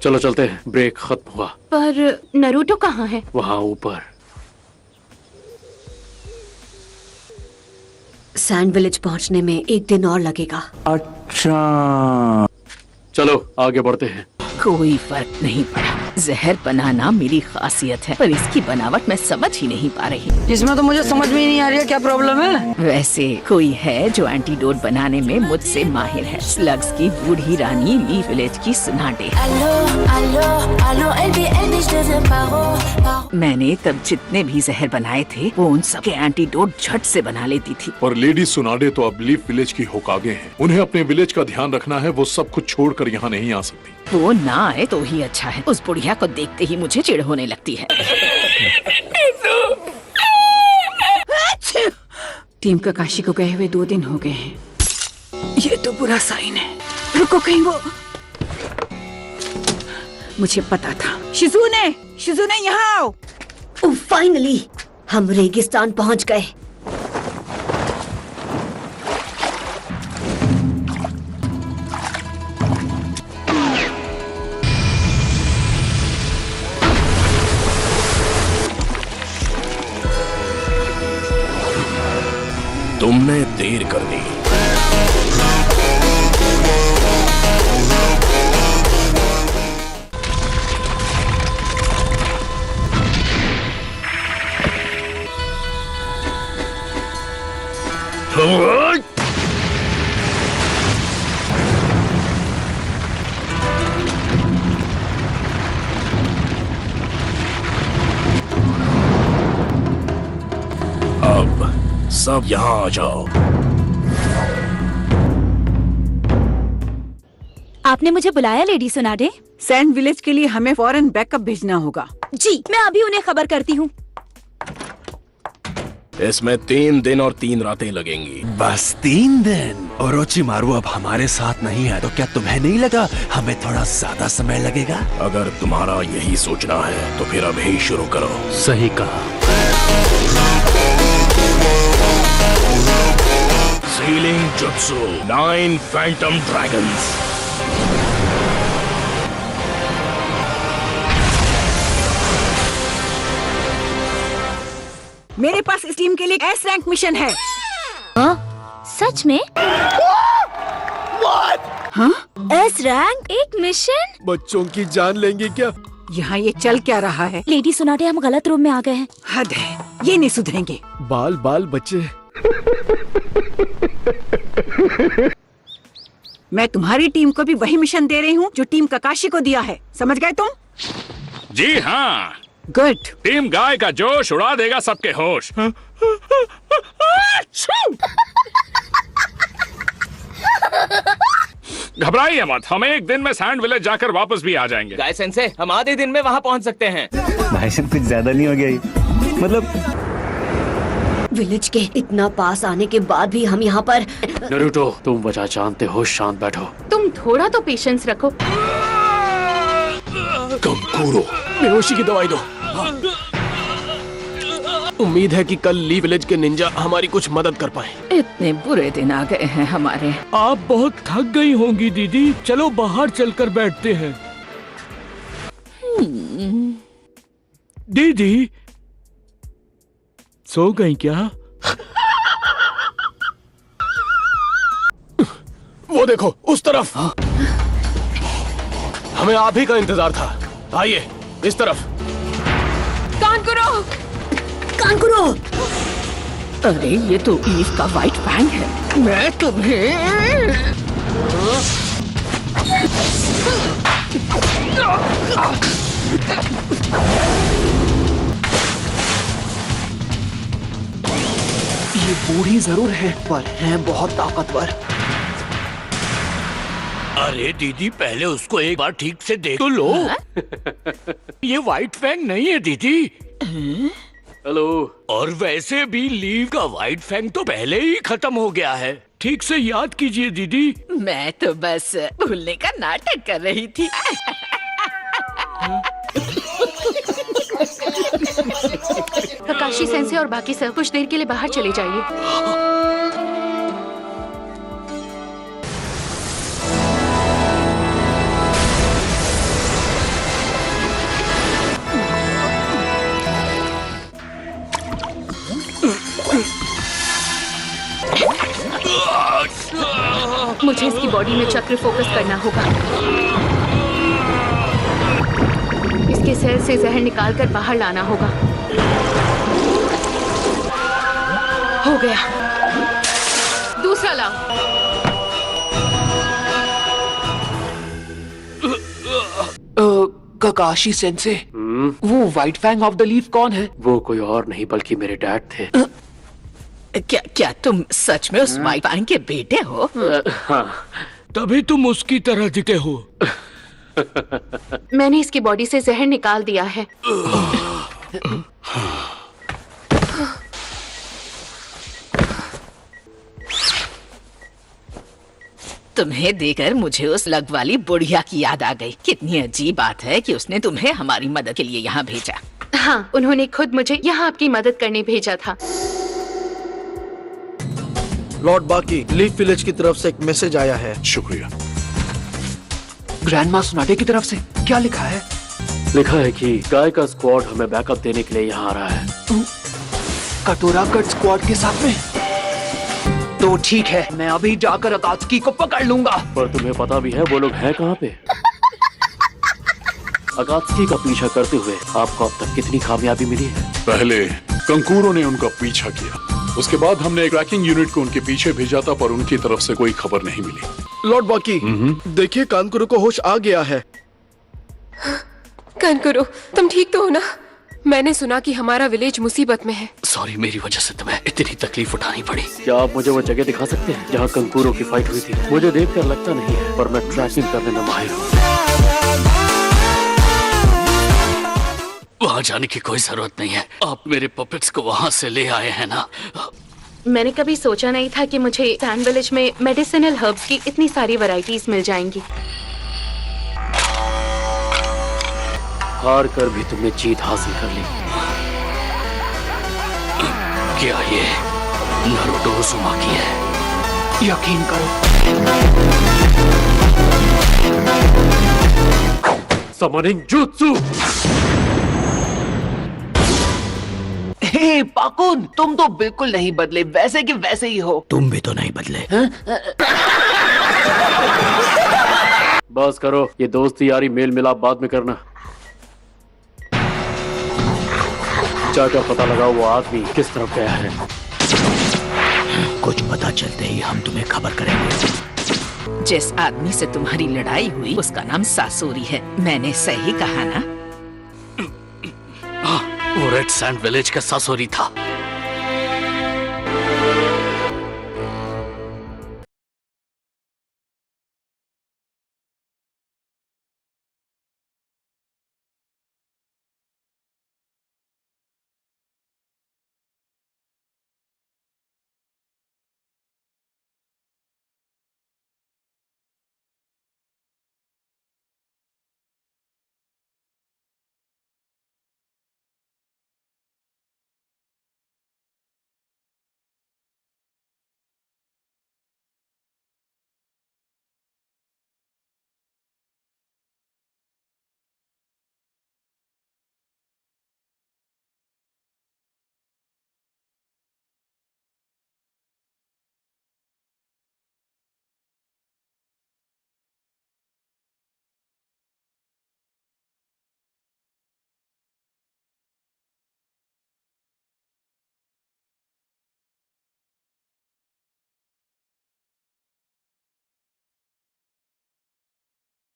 चलो चलते हैं, ब्रेक खत्म हुआ। पर नरूटो कहाँ है? वहाँ ऊपर। सैंड विलेज पहुंचने में 1 दिन और लगेगा। अच्छा, चलो आगे बढ़ते हैं। कोई फर्क नहीं पड़ा। जहर बनाना मेरी खासियत है, पर इसकी बनावट मैं समझ ही नहीं पा रही। इसमें तो मुझे समझ में ही नहीं आ रही है क्या प्रॉब्लम है। वैसे कोई है जो एंटीडोट बनाने में मुझसे माहिर है। स्लग्स की बूढ़ी रानी लीफ विलेज की सुनाटे। मैंने तब जितने भी जहर बनाए थे वो उन सब के एंटीडोट झट से बना लेती थी। पर लेडी सुनाडे तो अब लीफ विलेज की होकागे हैं। उन्हें अपने विलेज का ध्यान रखना है। वो सब कुछ छोड़कर यहाँ नहीं आ सकती। वो ना आए तो ही अच्छा है। उस बुढ़िया को देखते ही मुझे चिढ़ होने लगती है। टीम ककाशी को गए हुए 2 दिन हो गए हैं। ये तो बुरा साइन है। रुको, कहीं वो। मुझे पता था। शिजुने यहाँ आओ। फाइनली हम रेगिस्तान पहुंच गए। तुमने देर कर दी। अब सब यहाँ आ जाओ। आपने मुझे बुलाया लेडी सुनाडे? सैंड विलेज के लिए हमें फौरन बैकअप भेजना होगा। जी, मैं अभी उन्हें खबर करती हूँ। इसमें 3 दिन और 3 रातें लगेंगी। बस 3 दिन? ओरोचिमारू अब हमारे साथ नहीं है तो क्या तुम्हें नहीं लगा हमें थोड़ा ज्यादा समय लगेगा? अगर तुम्हारा यही सोचना है तो फिर अभी शुरू करो। सही कहा। Ceiling jutsu 9 Phantom dragons. मेरे पास इस टीम के लिए एस रैंक मिशन है। सच में? हाँ? एस रैंक एक मिशन? बच्चों की जान लेंगे क्या? यहाँ ये चल क्या रहा है? लेडी सुनाडे, हम गलत रूम में आ गए हैं। हद है, ये नहीं सुधरेंगे। बाल बच्चे। मैं तुम्हारी टीम को भी वही मिशन दे रही हूँ जो टीम ककाशी को दिया है। समझ गए तुम? जी हाँ। गुड। टीम गाय का जोश उड़ा देगा सबके होश। घबराइए मत, हम 1 दिन में सैंड विलेज जाकर वापस भी आ जाएंगे। गाय सेंसे, हम आधे दिन में वहाँ पहुँच सकते हैं। भाई साहब कुछ ज्यादा नहीं हो गया ये? मतलब विलेज के इतना पास आने के बाद भी हम यहाँ पर। नरूटो, तुम वजह जानते हो, शांत बैठो। तुम थोड़ा तो पेशेंस रखो। कमकुरो, बेहोशी की दवाई दो। उम्मीद है कि कल ली विलेज के निंजा हमारी कुछ मदद कर पाए। इतने बुरे दिन आ गए हैं हमारे। आप बहुत थक गई होंगी दीदी, चलो बाहर चलकर बैठते हैं। दीदी सो गई क्या? वो देखो उस तरफ। हमें आप ही का इंतजार था। आइए इस तरफ। कानकुरो! अरे ये तो ईव का व्हाइट फैंग है। मैं तुम्हें। ये बूढ़ी जरूर है पर है बहुत ताकतवर। अरे दीदी, पहले उसको एक बार ठीक से देख तो लो। ये व्हाइट फैंग नहीं है दीदी। हेलो। और वैसे भी लीव का व्हाइट फैंग तो पहले ही खत्म हो गया है। ठीक से याद कीजिए दीदी। मैं तो बस भूलने का नाटक कर रही थी। ककाशी सेंसे और बाकी सब कुछ देर के लिए बाहर चले जाइए। मुझे इसकी बॉडी में चक्र फोकस करना होगा। इसके सेल से जहर निकालकर बाहर लाना होगा। हो गया। दूसरा लाओ। ककाशी सेंसे, वो white fang of the leaf कौन है? वो कोई और नहीं बल्कि मेरे डैड थे। क्या तुम सच में उस व्हाइट फैंग के बेटे हो? हाँ। तभी तुम उसकी तरह दिखे हो। मैंने इसकी बॉडी से जहर निकाल दिया है। तुम्हें देखकर मुझे उस लग वाली बुढ़िया की याद आ गई। कितनी अजीब बात है कि उसने तुम्हें हमारी मदद के लिए यहाँ भेजा। हाँ, उन्होंने खुद मुझे यहाँ आपकी मदद करने भेजा था। लॉर्ड बाकी, लीफ विलेज की तरफ से एक मैसेज आया है। शुक्रिया। ग्रैंड माँ सोनाटे की तरफ से क्या लिखा है? लिखा है कि गाय का स्क्वाड हमें बैकअप देने के लिए यहाँ आ रहा है। कटोरा कट स्क्वाड के साथ में? तो ठीक है, मैं अभी जाकर अकात्सुकी को पकड़ लूंगा। पर तुम्हें पता भी है वो लोग हैं कहाँ पे? अकात्सुकी का पीछा करते हुए आपको अब तक कितनी कामयाबी मिली है? पहले कंकूरों ने उनका पीछा किया, उसके बाद हमने एक ट्रैकिंग यूनिट को उनके पीछे भेजा था, पर उनकी तरफ से कोई खबर नहीं मिली। लॉर्ड बाकी, देखिए कानकुरो को होश आ गया है। कानकुरो, तुम ठीक तो हो ना? मैंने सुना कि हमारा विलेज मुसीबत में है। सॉरी, मेरी वजह से तुम्हें इतनी तकलीफ उठानी पड़ी। क्या आप मुझे वो जगह दिखा सकते हैं जहाँ कंकूरों की फाइट हुई थी? मुझे देखकर लगता नहीं है, पर मैं ट्रैकिंग करने में माहिर हूँ। वहाँ जाने की कोई जरूरत नहीं है। आप मेरे पपेट्स को वहाँ से ले आए हैं ना? मैंने कभी सोचा नहीं था कि मुझे सैंड विलेज में मेडिसिनल हर्ब्स की इतनी सारी वैरायटीज मिल जाएंगी। हार कर भी तुमने जीत हासिल कर ली। क्या ये नारुतो उज़ुमाकी है? यकीन करो। Summoning jutsu. हे पाकुन, तुम तो बिल्कुल नहीं बदले, वैसे कि वैसे ही हो। तुम भी तो नहीं बदले। बस करो, ये दोस्ती यारी मेल मिलाप बाद में करना। जाकर पता लगाओ वो आदमी किस तरफ गया है। कुछ पता चलते ही हम तुम्हें खबर करेंगे। जिस आदमी से तुम्हारी लड़ाई हुई उसका नाम सासोरी है। मैंने सही कहा ना? वो रेड सैंड विलेज का सासोरी था।